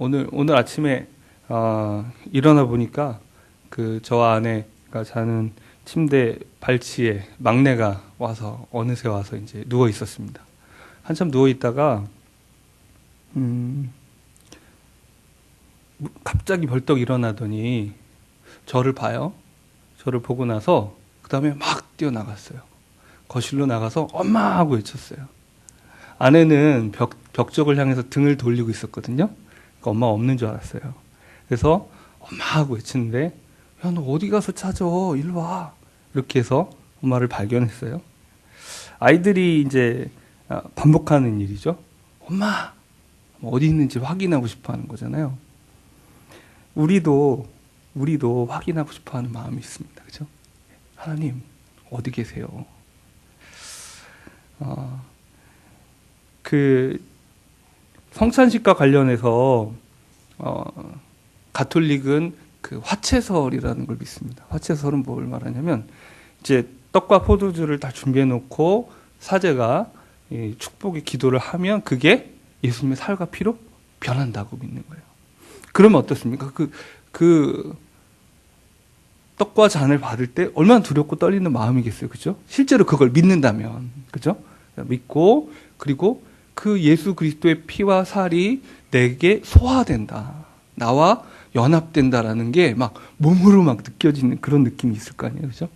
오늘 아침에 일어나 보니까 저 아내가 자는 침대 발치에 막내가 어느새 와서 이제 누워 있었습니다. 한참 누워 있다가 갑자기 벌떡 일어나더니 저를 봐요. 저를 보고 나서 그 다음에 막 뛰어나갔어요. 거실로 나가서 엄마 하고 외쳤어요. 아내는 벽쪽을 향해서 등을 돌리고 있었거든요. 그러니까 엄마 없는 줄 알았어요. 그래서 엄마 하고 외치는데, 야, 너 어디 가서 찾아? 일로 와. 이렇게 해서 엄마를 발견했어요. 아이들이 이제 반복하는 일이죠. 엄마 어디 있는지 확인하고 싶어 하는 거잖아요. 우리도 확인하고 싶어 하는 마음이 있습니다. 그죠? 하나님 어디 계세요? 성찬식과 관련해서 가톨릭은 화채설이라는 걸 믿습니다. 화채설은 뭘 말하냐면 이제 떡과 포도주를 다 준비해 놓고 사제가 축복의 기도를 하면 그게 예수님의 살과 피로 변한다고 믿는 거예요. 그러면 어떻습니까? 그 떡과 잔을 받을 때 얼마나 두렵고 떨리는 마음이겠어요. 그죠? 실제로 그걸 믿는다면. 그죠? 믿고, 그리고 그 예수 그리스도의 피와 살이 내게 소화된다. 나와 연합된다라는 게 막 몸으로 막 느껴지는 그런 느낌이 있을 거 아니에요. 그죠?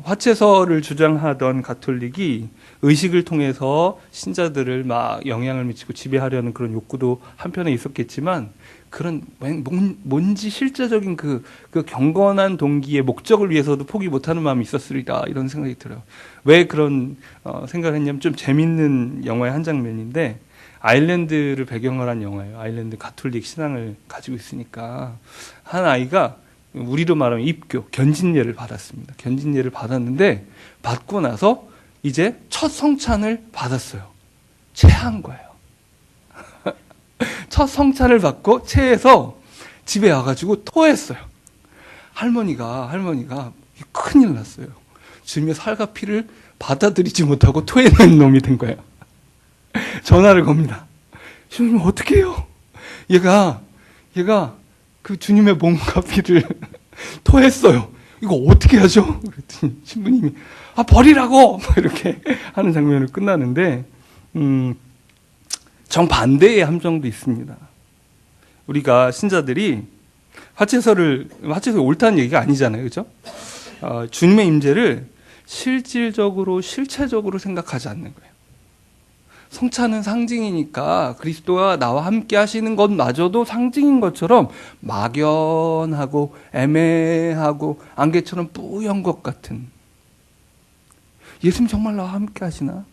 화채설을 주장하던 가톨릭이 의식을 통해서 신자들을 막 영향을 미치고 지배하려는 그런 욕구도 한편에 있었겠지만, 그런 뭔지 실제적인 그 경건한 동기의 목적을 위해서도 포기 못하는 마음이 있었으리라, 이런 생각이 들어요. 왜 그런 생각을 했냐면, 좀 재밌는 영화의 한 장면인데, 아일랜드를 배경으로 한 영화예요. 아일랜드 가톨릭 신앙을 가지고 있으니까 한 아이가 우리로 말하면 입교, 견진예를 받았습니다. 견진예를 받았는데, 받고 나서 이제 첫 성찬을 받았어요. 체한 거예요. 첫 성찬을 받고 체해서 집에 와가지고 토했어요. 할머니가 큰일 났어요. 주님의 살과 피를 받아들이지 못하고 토해낸 놈이 된 거예요. 전화를 겁니다. 신부님 어떻게 해요? 얘가 그 주님의 몸과 피를 토했어요. 이거 어떻게 하죠? 그랬더니 신부님이 버리라고 이렇게 하는 장면으로 끝나는데, 정반대의 함정도 있습니다. 우리가 신자들이 화채설이 옳다는 얘기가 아니잖아요. 그죠? 주님의 임재를 실질적으로 실체적으로 생각하지 않는 거예요. 성찬은 상징이니까 그리스도가 나와 함께 하시는 것마저도 상징인 것처럼 막연하고 애매하고 안개처럼 뿌연 것 같은, 예수님 정말 나와 함께 하시나?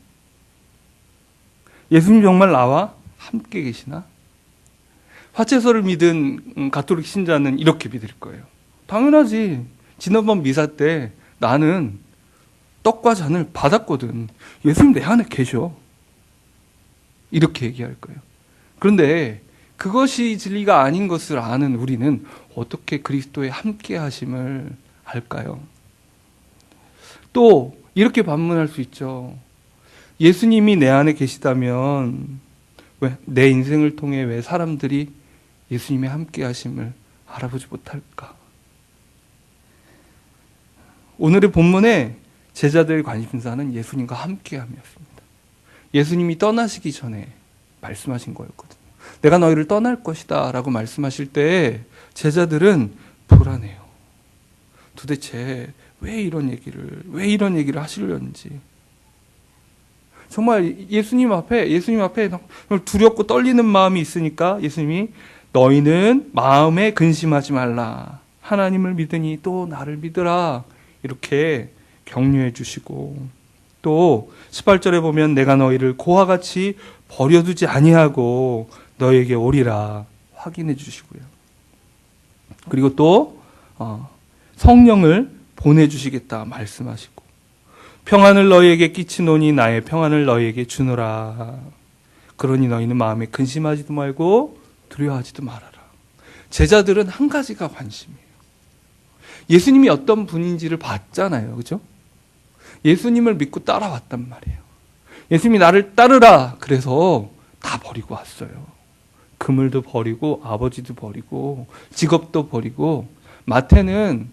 예수님 정말 나와 함께 계시나? 화채설을 믿은 가톨릭 신자는 이렇게 믿을 거예요. 당연하지. 지난번 미사 때 나는 떡과 잔을 받았거든. 예수님 내 안에 계셔. 이렇게 얘기할 거예요. 그런데 그것이 진리가 아닌 것을 아는 우리는 어떻게 그리스도의 함께 하심을 알까요? 또 이렇게 반문할 수 있죠. 예수님이 내 안에 계시다면 왜 내 인생을 통해 왜 사람들이 예수님의 함께 하심을 알아보지 못할까? 오늘의 본문에 제자들의 관심사는 예수님과 함께함이었습니다. 예수님이 떠나시기 전에 말씀하신 거였거든요. 내가 너희를 떠날 것이다 라고 말씀하실 때 제자들은 불안해요. 도대체 왜 이런 얘기를 하시려는지. 정말 예수님 앞에 두렵고 떨리는 마음이 있으니까 예수님이 너희는 마음에 근심하지 말라. 하나님을 믿으니 또 나를 믿으라. 이렇게 격려해 주시고, 또 18절에 보면 내가 너희를 고와 같이 버려두지 아니하고 너희에게 오리라 확인해 주시고요. 그리고 또 성령을 보내주시겠다 말씀하시고, 평안을 너희에게 끼치노니 나의 평안을 너희에게 주노라. 그러니 너희는 마음에 근심하지도 말고 두려워하지도 말아라. 제자들은 한 가지가 관심이에요. 예수님이 어떤 분인지를 봤잖아요. 그죠? 예수님을 믿고 따라왔단 말이에요. 예수님이 나를 따르라 그래서 다 버리고 왔어요. 그물도 버리고 아버지도 버리고 직업도 버리고 마태는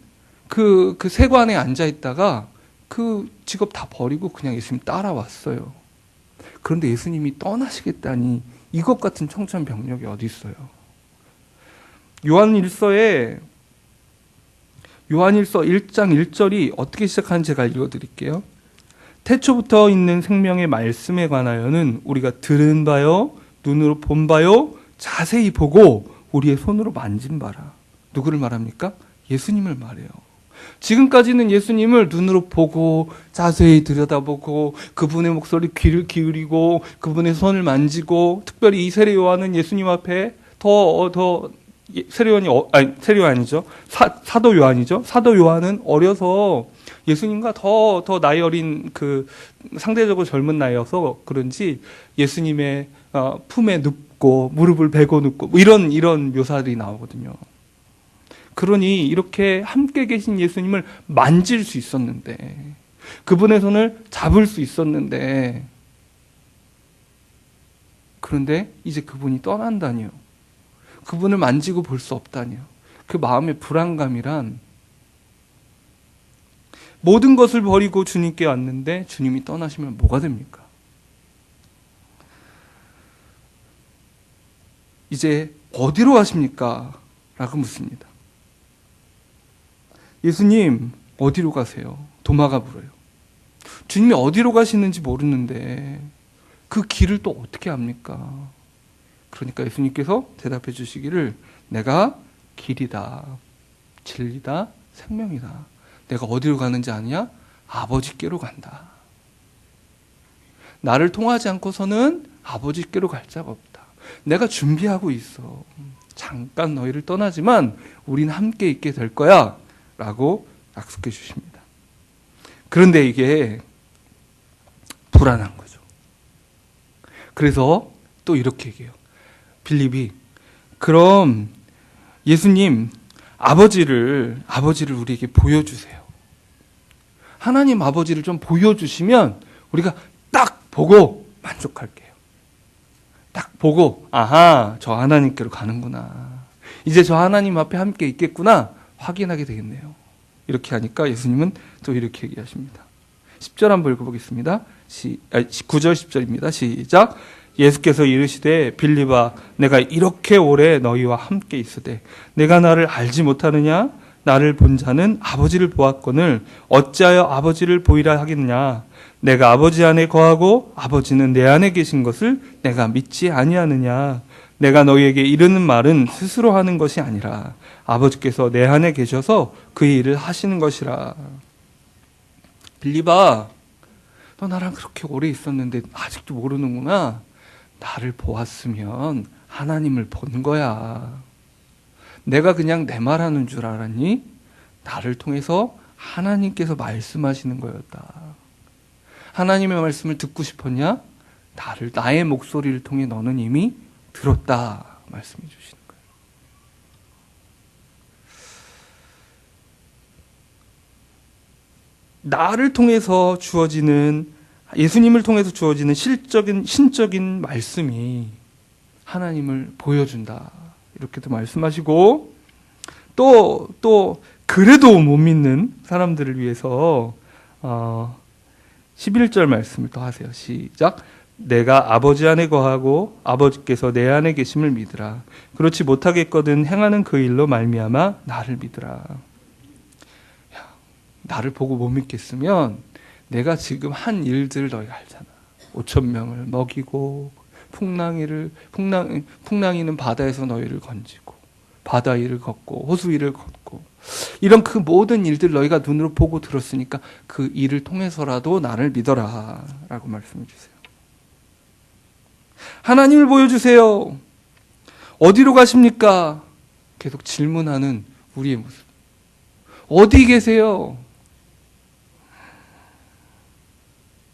그 세관에 앉아 있다가 그 직업 다 버리고 그냥 예수님 따라왔어요. 그런데 예수님이 떠나시겠다니 이것 같은 청천벽력이 어디 있어요? 요한일서 1장 1절이 어떻게 시작하는지 제가 읽어드릴게요. 태초부터 있는 생명의 말씀에 관하여는 우리가 들은 바요, 눈으로 본 바요, 자세히 보고 우리의 손으로 만진 바라. 누구를 말합니까? 예수님을 말해요. 지금까지는 예수님을 눈으로 보고 자세히 들여다보고 그분의 목소리 귀를 기울이고 그분의 손을 만지고, 특별히 이 세례 요한은 예수님 앞에 세례 요한이죠. 사도 요한이죠. 사도 요한은 어려서 예수님과 더 나이 어린 상대적으로 젊은 나이여서 그런지 예수님의 품에 눕고 무릎을 베고 눕고 이런 묘사들이 나오거든요. 그러니 이렇게 함께 계신 예수님을 만질 수 있었는데, 그분의 손을 잡을 수 있었는데, 그런데 이제 그분이 떠난다니요. 그분을 만지고 볼 수 없다니요. 그 마음의 불안감이란, 모든 것을 버리고 주님께 왔는데 주님이 떠나시면 뭐가 됩니까? 이제 어디로 가십니까? 라고 묻습니다. 예수님 어디로 가세요? 도마가 물어요. 주님이 어디로 가시는지 모르는데 그 길을 또 어떻게 압니까? 그러니까 예수님께서 대답해 주시기를, 내가 길이다, 진리다, 생명이다. 내가 어디로 가는지 아냐? 아버지께로 간다. 나를 통하지 않고서는 아버지께로 갈 자가 없다. 내가 준비하고 있어. 잠깐 너희를 떠나지만 우린 함께 있게 될 거야 라고 약속해 주십니다. 그런데 이게 불안한 거죠. 그래서 또 이렇게 얘기해요. 빌립이, 그럼 예수님 아버지를 우리에게 보여주세요. 하나님 아버지를 좀 보여주시면 우리가 딱 보고 만족할게요. 딱 보고, 아하, 저 하나님께로 가는구나, 이제 저 하나님 앞에 함께 있겠구나 확인하게 되겠네요. 이렇게 하니까 예수님은 또 이렇게 얘기하십니다. 10절 한번 읽어보겠습니다. 9절 10절입니다. 시작. 예수께서 이르시되, 빌립아, 내가 이렇게 오래 너희와 함께 있으되 내가 나를 알지 못하느냐? 나를 본 자는 아버지를 보았거늘 어찌하여 아버지를 보이라 하겠느냐? 내가 아버지 안에 거하고 아버지는 내 안에 계신 것을 내가 믿지 아니하느냐? 내가 너희에게 이르는 말은 스스로 하는 것이 아니라 아버지께서 내 안에 계셔서 그 일을 하시는 것이라. 빌립아, 너 나랑 그렇게 오래 있었는데 아직도 모르는구나. 나를 보았으면 하나님을 본 거야. 내가 그냥 내 말하는 줄 알았니? 나를 통해서 하나님께서 말씀하시는 거였다. 하나님의 말씀을 듣고 싶었냐? 나의 목소리를 통해 너는 이미 들었다 말씀해 주시는 거예요. 나를 통해서 주어지는, 예수님을 통해서 주어지는 신적인 말씀이 하나님을 보여준다, 이렇게도 말씀하시고, 또 그래도 못 믿는 사람들을 위해서 11절 말씀을 더 하세요. 시작. 내가 아버지 안에 거하고 아버지께서 내 안에 계심을 믿으라. 그렇지 못하겠거든 행하는 그 일로 말미암아 나를 믿으라. 나를 보고 못 믿겠으면 내가 지금 한 일들을 너희가 알잖아. 5,000명을 먹이고 풍랑이는 바다에서 너희를 건지고 바다 위를 걷고 호수 위를 걷고 이런 그 모든 일들 너희가 눈으로 보고 들었으니까 그 일을 통해서라도 나를 믿어라 라고 말씀해 주세요. 하나님을 보여주세요. 어디로 가십니까? 계속 질문하는 우리의 모습. 어디 계세요?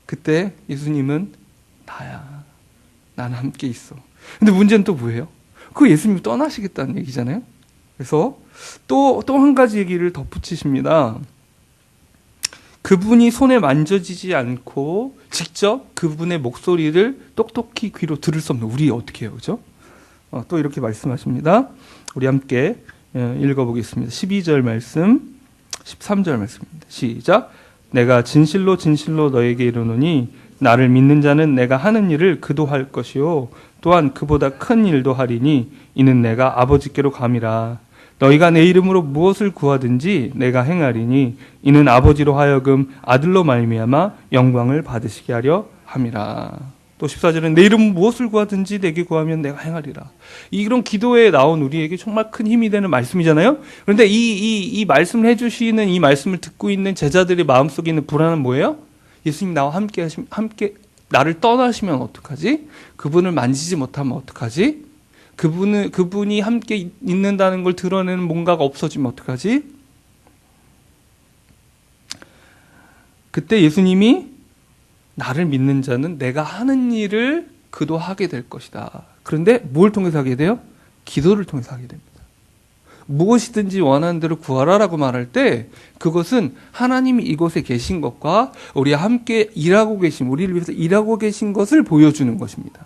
그때 예수님은 나야. 나는 함께 있어. 근데 문제는 또 뭐예요? 그 예수님이 떠나시겠다는 얘기잖아요. 그래서 또 한 가지 얘기를 덧붙이십니다. 그분이 손에 만져지지 않고 직접 그분의 목소리를 똑똑히 귀로 들을 수 없는 우리 어떻게 해요? 그죠? 또 이렇게 말씀하십니다. 우리 함께 읽어보겠습니다. 12절 말씀, 13절 말씀입니다. 시작. 내가 진실로 진실로 너에게 이르노니 나를 믿는 자는 내가 하는 일을 그도 할 것이요 또한 그보다 큰 일도 하리니 이는 내가 아버지께로 감이라. 너희가 내 이름으로 무엇을 구하든지 내가 행하리니 이는 아버지로 하여금 아들로 말미암아 영광을 받으시게 하려 함이라. 또 14절은 내 이름 무엇을 구하든지 내게 구하면 내가 행하리라. 이런 기도에 나온 우리에게 정말 큰 힘이 되는 말씀이잖아요. 그런데 이 말씀을 해주시는 이 말씀을 듣고 있는 제자들의 마음속에 있는 불안은 뭐예요? 예수님 나와 함께 나를 떠나시면 어떡하지? 그분을 만지지 못하면 어떡하지? 그분이 함께 있는다는 걸 드러내는 뭔가가 없어지면 어떡하지? 그때 예수님이 나를 믿는 자는 내가 하는 일을 그도 하게 될 것이다. 그런데 뭘 통해서 하게 돼요? 기도를 통해서 하게 됩니다. 무엇이든지 원하는 대로 구하라라고 말할 때 그것은 하나님이 이곳에 계신 것과 우리와 함께 일하고 계신, 우리를 위해서 일하고 계신 것을 보여주는 것입니다.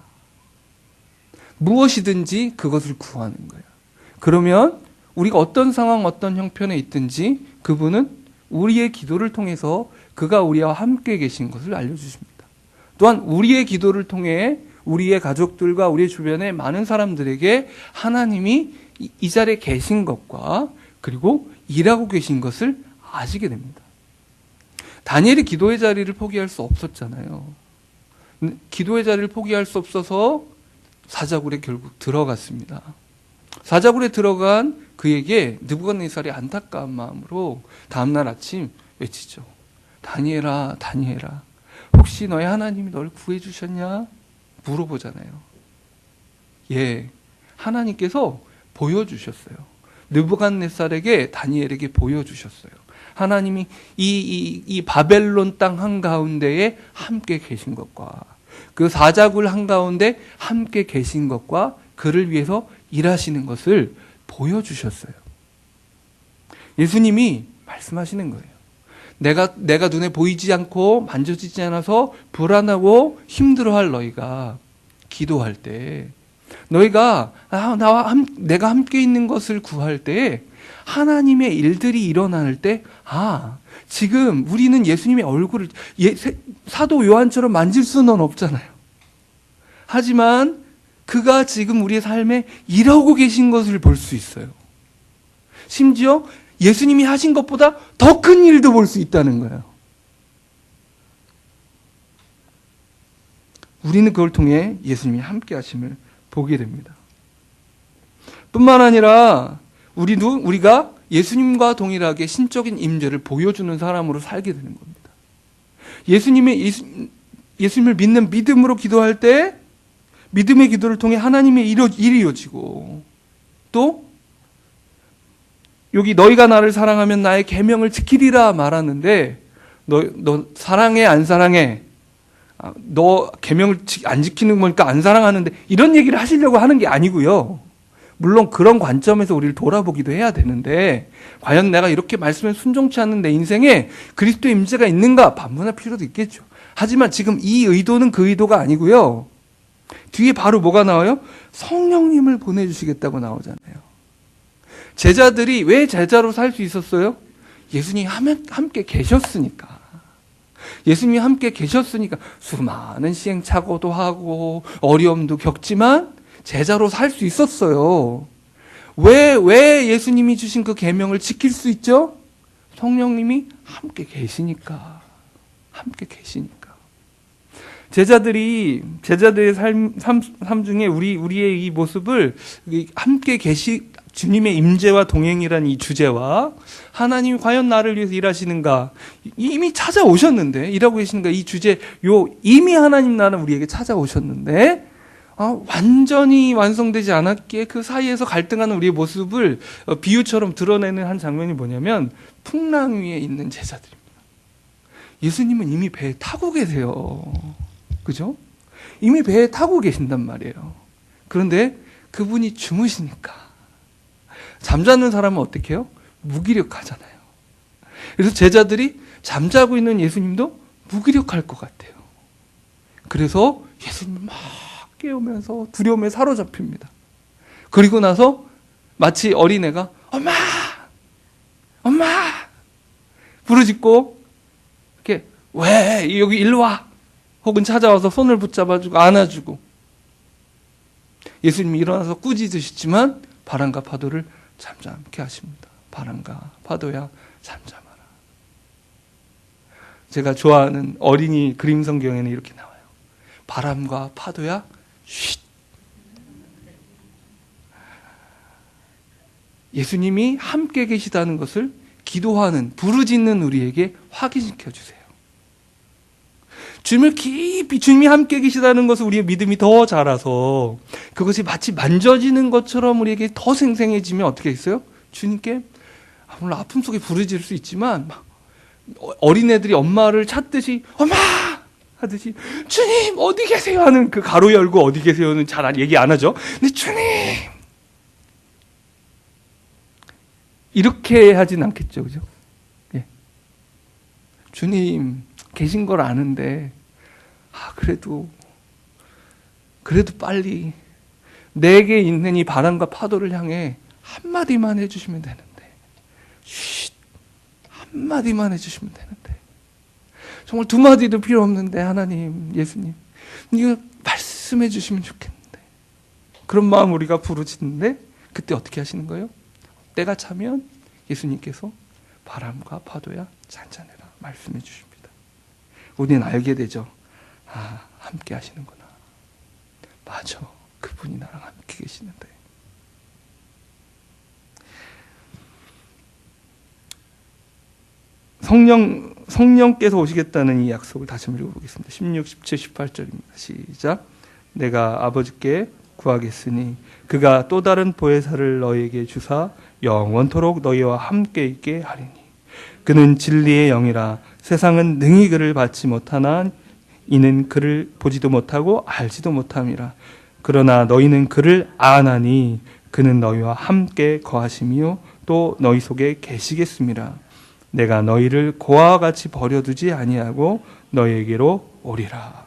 무엇이든지 그것을 구하는 거예요. 그러면 우리가 어떤 상황, 어떤 형편에 있든지 그분은 우리의 기도를 통해서 그가 우리와 함께 계신 것을 알려주십니다. 또한 우리의 기도를 통해 우리의 가족들과 우리 주변의 많은 사람들에게 하나님이 이 자리에 계신 것과 그리고 일하고 계신 것을 아시게 됩니다. 다니엘이 기도의 자리를 포기할 수 없었잖아요. 기도의 자리를 포기할 수 없어서 사자굴에 결국 들어갔습니다. 사자굴에 들어간 그에게 느부갓네살이 안타까운 마음으로 다음날 아침 외치죠. 다니엘아, 다니엘아, 혹시 너의 하나님이 널 구해주셨냐? 물어보잖아요. 예, 하나님께서 보여주셨어요. 느부갓네살에게, 다니엘에게 보여주셨어요. 하나님이 이 바벨론 땅 한가운데에 함께 계신 것과 그 사자굴 한가운데 함께 계신 것과 그를 위해서 일하시는 것을 보여주셨어요. 예수님이 말씀하시는 거예요. 내가 눈에 보이지 않고 만져지지 않아서 불안하고 힘들어할 너희가 기도할 때, 너희가 내가 함께 있는 것을 구할 때 하나님의 일들이 일어날 때, 지금 우리는 예수님의 얼굴을 사도 요한처럼 만질 수는 없잖아요. 하지만 그가 지금 우리의 삶에 일하고 계신 것을 볼 수 있어요. 심지어 예수님이 하신 것보다 더 큰 일도 볼 수 있다는 거예요. 우리는 그걸 통해 예수님이 함께 하심을 보게 됩니다. 뿐만 아니라 우리가 예수님과 동일하게 신적인 임재를 보여주는 사람으로 살게 되는 겁니다. 예수님을 믿는 믿음으로 기도할 때 믿음의 기도를 통해 하나님의 일이 이루어지고, 또 여기 너희가 나를 사랑하면 나의 계명을 지키리라 말하는데, 너 사랑해 안 사랑해? 너 계명을 안 지키는 거니까 안 사랑하는데, 이런 얘기를 하시려고 하는 게 아니고요. 물론 그런 관점에서 우리를 돌아보기도 해야 되는데, 과연 내가 이렇게 말씀에 순종치 않는 내 인생에 그리스도의 임재가 있는가 반문할 필요도 있겠죠. 하지만 지금 이 의도는 그 의도가 아니고요. 뒤에 바로 뭐가 나와요? 성령님을 보내주시겠다고 나오잖아요. 제자들이 왜 제자로 살 수 있었어요? 예수님이 함께 계셨으니까. 예수님이 함께 계셨으니까 수많은 시행착오도 하고 어려움도 겪지만 제자로 살 수 있었어요. 왜 예수님이 주신 그 계명을 지킬 수 있죠? 성령님이 함께 계시니까. 함께 계시니까. 제자들의 삶 중에 우리의 이 모습을 함께 주님의 임재와 동행이라는 이 주제와 하나님이 과연 나를 위해서 일하시는가, 이미 찾아오셨는데, 일하고 계시는가, 이 주제, 이미 하나님 나는 우리에게 찾아오셨는데, 완전히 완성되지 않았기에 그 사이에서 갈등하는 우리의 모습을 비유처럼 드러내는 한 장면이 뭐냐면, 풍랑 위에 있는 제자들입니다. 예수님은 이미 배에 타고 계세요. 그죠? 이미 배에 타고 계신단 말이에요. 그런데 그분이 주무시니까. 잠자는 사람은 어떻게 해요? 무기력하잖아요. 그래서 제자들이 잠자고 있는 예수님도 무기력할 것 같아요. 그래서 예수님 막 깨우면서 두려움에 사로잡힙니다. 그리고 나서 마치 어린애가 엄마! 엄마! 부르짖고 이렇게 왜? 여기 일로 와! 혹은 찾아와서 손을 붙잡아주고 안아주고 예수님이 일어나서 꾸짖으시지만 바람과 파도를 잠잠케 하십니다. 바람과 파도야 잠잠하라. 제가 좋아하는 어린이 그림 성경에는 이렇게 나와요. 바람과 파도야 쉿. 예수님이 함께 계시다는 것을 기도하는, 부르짖는 우리에게 확인시켜 주세요. 주님을 깊이, 주님이 함께 계시다는 것을 우리의 믿음이 더 자라서 그것이 마치 만져지는 것처럼 우리에게 더 생생해지면 어떻게 했어요? 주님께 물론 아픔 속에 부르짖을 수 있지만 어린애들이 엄마를 찾듯이 엄마! 하듯이 주님 어디 계세요? 하는 그 가로 열고 어디 계세요는 잘 얘기 안 하죠. 근데 주님! 이렇게 하진 않겠죠. 그죠? 예. 주님 계신 걸 아는데 그래도 빨리 내게 있는 이 바람과 파도를 향해 한마디만 해주시면 되는데 쉿 한마디만 해주시면 되는데 정말 두 마디도 필요 없는데 하나님 예수님 이거 말씀해 주시면 좋겠는데 그런 마음 우리가 부르짖는데 그때 어떻게 하시는 거예요? 때가 차면 예수님께서 바람과 파도야 잔잔해라 말씀해 주십니다. 우리는 알게 되죠. 함께 하시는구나. 맞아. 그분이 나랑 함께 계시는데. 성령께서 오시겠다는 이 약속을 다시 한번 읽어보겠습니다. 16, 17, 18절입니다. 시작. 내가 아버지께 구하겠으니 그가 또 다른 보혜사를 너희에게 주사 영원토록 너희와 함께 있게 하리니 그는 진리의 영이라 세상은 능히 그를 받지 못하나 이는 그를 보지도 못하고 알지도 못함이라. 그러나 너희는 그를 아나니 그는 너희와 함께 거하시며 또 너희 속에 계시겠음이라. 내가 너희를 고아와 같이 버려두지 아니하고 너희에게로 오리라.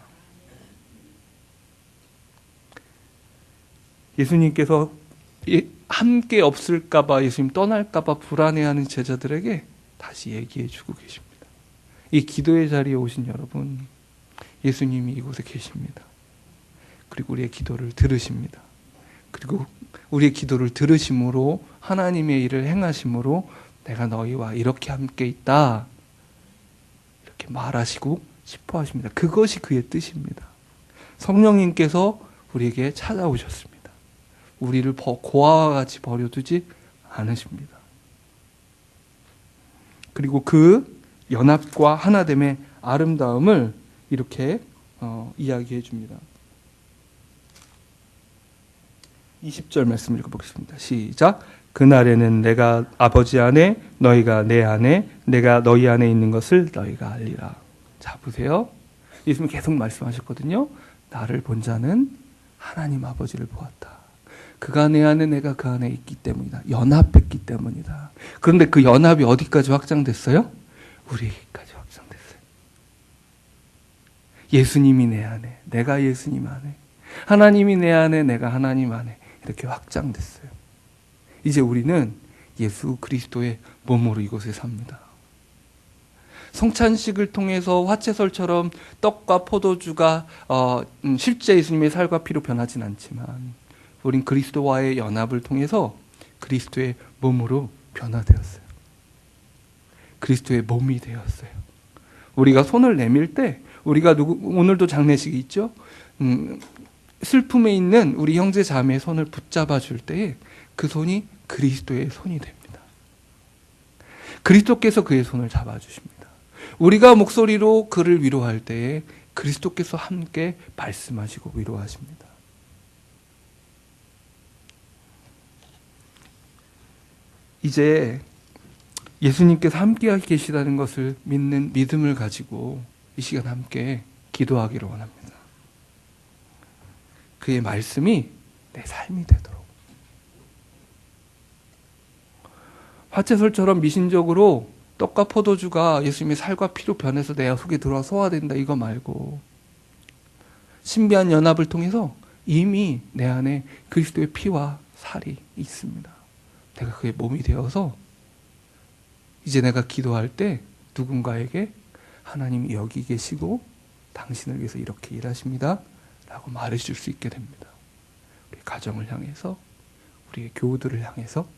예수님께서 함께 없을까봐 예수님 떠날까봐 불안해하는 제자들에게 다시 얘기해주고 계십니다. 이 기도의 자리에 오신 여러분, 예수님이 이곳에 계십니다. 그리고 우리의 기도를 들으십니다. 그리고 우리의 기도를 들으심으로 하나님의 일을 행하심으로 내가 너희와 이렇게 함께 있다 이렇게 말하시고 싶어 하십니다. 그것이 그의 뜻입니다. 성령님께서 우리에게 찾아오셨습니다. 우리를 고아와 같이 버려두지 않으십니다. 그리고 그 연합과 하나됨의 아름다움을 이렇게 이야기해 줍니다. 20절 말씀을 읽어보겠습니다. 시작. 그날에는 내가 아버지 안에 너희가 내 안에 내가 너희 안에 있는 것을 너희가 알리라. 자 보세요. 예수님이 계속 말씀하셨거든요. 나를 본 자는 하나님 아버지를 보았다. 그가 내 안에 내가 그 안에 있기 때문이다. 연합했기 때문이다. 그런데 그 연합이 어디까지 확장됐어요? 우리에게까지 확장됐어요. 예수님이 내 안에 내가 예수님 안에 하나님이 내 안에 내가 하나님 안에 이렇게 확장됐어요. 이제 우리는 예수 그리스도의 몸으로 이곳에 삽니다. 성찬식을 통해서 화채설처럼 떡과 포도주가 실제 예수님의 살과 피로 변하진 않지만 우린 그리스도와의 연합을 통해서 그리스도의 몸으로 변화되었어요. 그리스도의 몸이 되었어요. 우리가 손을 내밀 때 우리가 오늘도 장례식이 있죠. 슬픔에 있는 우리 형제 자매의 손을 붙잡아 줄 때에 그 손이 그리스도의 손이 됩니다. 그리스도께서 그의 손을 잡아주십니다. 우리가 목소리로 그를 위로할 때에 그리스도께서 함께 말씀하시고 위로하십니다. 이제 예수님께서 함께 계시다는 것을 믿는 믿음을 가지고 이 시간 함께 기도하기를 원합니다. 그의 말씀이 내 삶이 되도록. 화채설처럼 미신적으로 떡과 포도주가 예수님의 살과 피로 변해서 내 속에 들어와 소화된다 이거 말고 신비한 연합을 통해서 이미 내 안에 그리스도의 피와 살이 있습니다. 내가 그의 몸이 되어서 이제 내가 기도할 때 누군가에게 하나님이 여기 계시고 당신을 위해서 이렇게 일하십니다 라고 말해줄 수 있게 됩니다. 우리 가정을 향해서, 우리의 교우들을 향해서,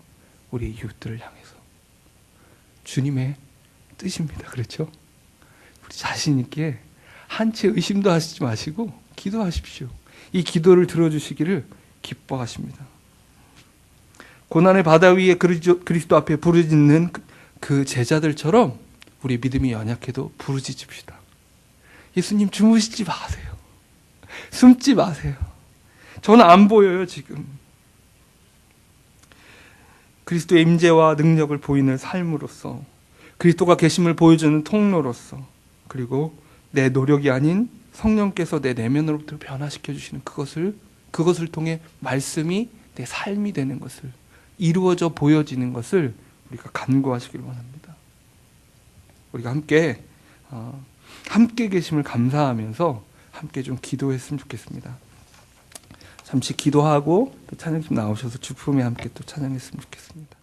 우리의 이웃들을 향해서. 주님의 뜻입니다. 그렇죠? 우리 자신 있게 한 채 의심도 하시지 마시고 기도하십시오. 이 기도를 들어주시기를 기뻐하십니다. 고난의 바다 위에 그리스도 앞에 부르짖는 그 제자들처럼 우리 믿음이 연약해도 부르짖읍시다. 예수님 주무시지 마세요. 숨지 마세요. 저는 안 보여요 지금. 그리스도의 임재와 능력을 보이는 삶으로서, 그리스도가 계심을 보여주는 통로로서, 그리고 내 노력이 아닌 성령께서 내 내면으로부터 변화시켜 주시는 그것을 통해 말씀이 내 삶이 되는 것을, 이루어져 보여지는 것을 우리가 간구하시길 원합니다. 우리가 함께 계심을 감사하면서 함께 좀 기도했으면 좋겠습니다. 잠시 기도하고 또 찬양팀 나오셔서 주품에 함께 또 찬양했으면 좋겠습니다.